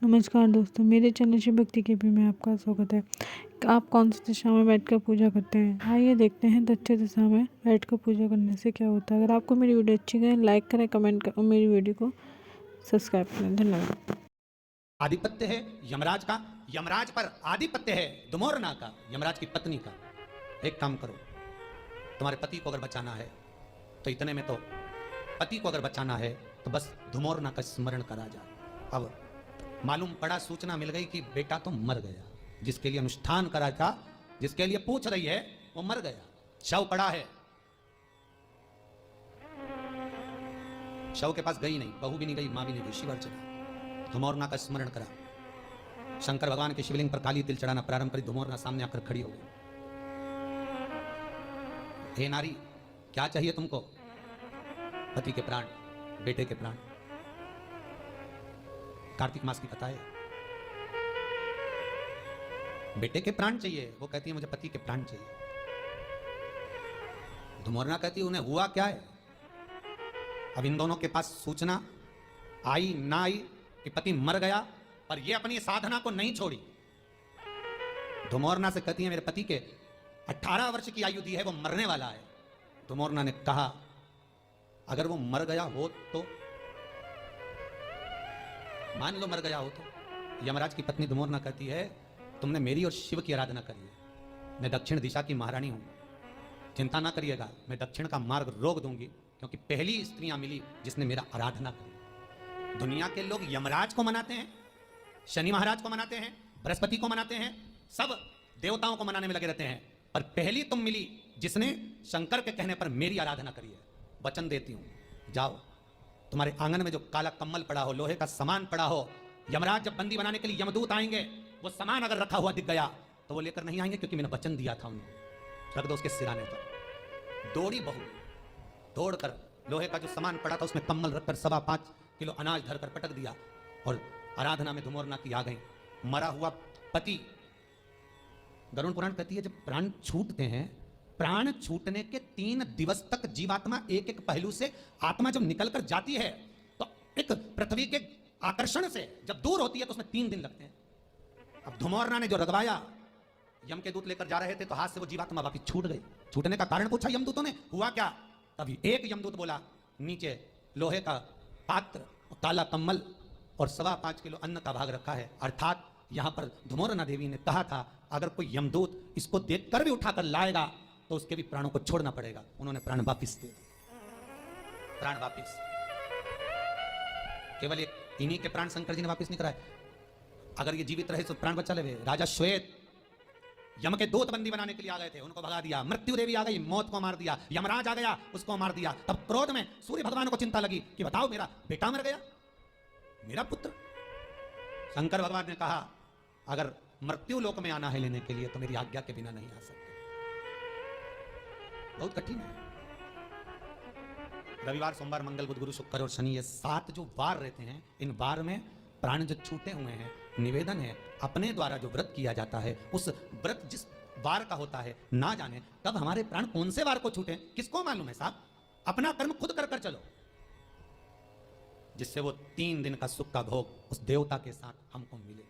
नमस्कार दोस्तों, मेरे चैनल शिव भक्ति के भी में आपका स्वागत है। आप कौन सी दिशा में बैठकर पूजा करते हैं? आइए देखते हैं दक्षिण दिशा में बैठकर पूजा करने से क्या होता है। अगर आपको मेरी वीडियो अच्छी लगे लाइक करें, कमेंट करें और मेरी वीडियो को सब्सक्राइब करें। धन्यवाद। आधिपत्य है यमराज का, यमराज पर आधिपत्य है धुमोरना का, यमराज की पत्नी का। एक काम करो, तुम्हारे पति को अगर बचाना है तो इतने में तो पति को अगर बचाना है तो बस धुमोरना का स्मरण करा जाए। अब मालूम पड़ा, सूचना मिल गई कि बेटा तो मर गया, जिसके लिए अनुष्ठान करा था, जिसके लिए पूछ रही है वो मर गया, शव पड़ा है। शव के पास गई नहीं, बहू भी नहीं गई, मां भी नहीं गई, शिव अर्चना, धुमोरना का स्मरण करा। शंकर भगवान के शिवलिंग पर काली तिल चढ़ाना प्रारंभ करी। धुमोरना सामने आकर खड़ी हो गई। हे नारी, क्या चाहिए तुमको? पति के प्राण, बेटे के प्राण। कार्तिक मास की कथा है, बेटे के प्राण चाहिए। वो कहती है मुझे पति के प्राण चाहिए। धुमोरना कहती है उन्हें हुआ क्या है? अब इन दोनों के पास सूचना आई ना आई कि पति मर गया, पर ये अपनी साधना को नहीं छोड़ी। धुमोरना से कहती है मेरे पति के 18 वर्ष की आयु दी है, वो मरने वाला है। धुमोरना ने कहा अगर वो मर गया हो तो, मान लो मर गया हो तो। यमराज की पत्नी धुमोरना कहती है तुमने मेरी और शिव की आराधना करी है, मैं दक्षिण दिशा की महारानी हूं, चिंता ना करिएगा, मैं दक्षिण का मार्ग रोक दूंगी, क्योंकि पहली स्त्रियां मिली जिसने मेरा आराधना करी। दुनिया के लोग यमराज को मनाते हैं, शनि महाराज को मनाते हैं, बृहस्पति को मनाते हैं, सब देवताओं को मनाने में लगे रहते हैं, पर पहली तुम मिली जिसने शंकर के कहने पर मेरी आराधना करी है। वचन देती हूं, जाओ, तुम्हारे आंगन में जो काला कम्बल पड़ा हो, लोहे का सामान पड़ा हो, यमराज जब बंदी बनाने के लिए यमदूत आएंगे, वो सामान अगर रखा हुआ दिख गया तो वो लेकर नहीं आएंगे, क्योंकि मैंने वचन दिया था उन्हें। रख दो उसके सिराने पर। दौड़ी बहू, दौड़कर लोहे का जो सामान पड़ा था उसमें कम्बल रखकर 5.25 किलो अनाज धरकर पटक दिया, और आराधना में धुमोरना की आ गई। मरा हुआ पति, गरुड़ पुराण कहती है जब प्राण छूटते हैं, प्राण छूटने के 3 दिवस तक जीवात्मा एक एक पहलू से आत्मा जब निकलकर जाती है तो एक पृथ्वी के आकर्षण से जब दूर होती है तो उसमें 3 दिन लगते हैं। अब धुमोरना ने जो रगवाया, यम के दूत लेकर जा रहे थे तो हाथ से वो जीवात्मा वापिस छूट गई। छूटने का कारण पूछा यमदूतों ने, हुआ क्या? तभी एक यमदूत बोला नीचे लोहे का पात्र, काला कम्बल और 5.25 किलो अन्न का भाग रखा है, अर्थात यहां पर धुमोरना देवी ने कहा था अगर कोई यमदूत इसको देखकर भी उठाकर लाएगा तो उसके भी प्राणों को छोड़ना पड़ेगा। उन्होंने प्राण वापिस दे दिए, प्राण वापिस। केवल एक इन्हीं के प्राण शंकर जी ने वापिस नहीं कराए, अगर ये जीवित रहे तो प्राण बचा ले। राजा श्वेत यम के दूत बंदी बनाने के लिए आ गए थे, उनको भगा दिया। मृत्यु देवी आ गई, मौत को मार दिया। यमराज आ गया, उसको मार दिया। तब क्रोध में सूर्य भगवान को चिंता लगी कि बताओ मेरा बेटा मर गया, मेरा पुत्र। शंकर भगवान ने कहा अगर मृत्यु लोक में आना है लेने के लिए तो मेरी आज्ञा के बिना नहीं आ सकते। बहुत कठिन है। रविवार, सोमवार, मंगल, बुध, गुरु, शुक्र और शनि, ये 7 जो वार रहते हैं, इन वार में प्राण जो छूटे हुए हैं, निवेदन है अपने द्वारा जो व्रत किया जाता है, उस व्रत जिस वार का होता है, ना जाने कब हमारे प्राण कौन से वार को छूटे, किसको मालूम है साहब। अपना कर्म खुद कर कर चलो, जिससे वो 3 दिन का सुख का भोग उस देवता के साथ हमको मिले,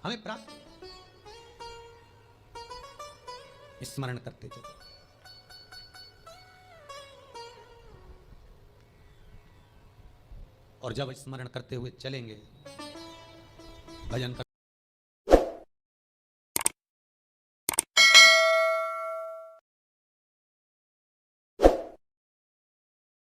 हमें प्राप्त। स्मरण करते चलो, और जब स्मरण करते हुए चलेंगे, भजन कर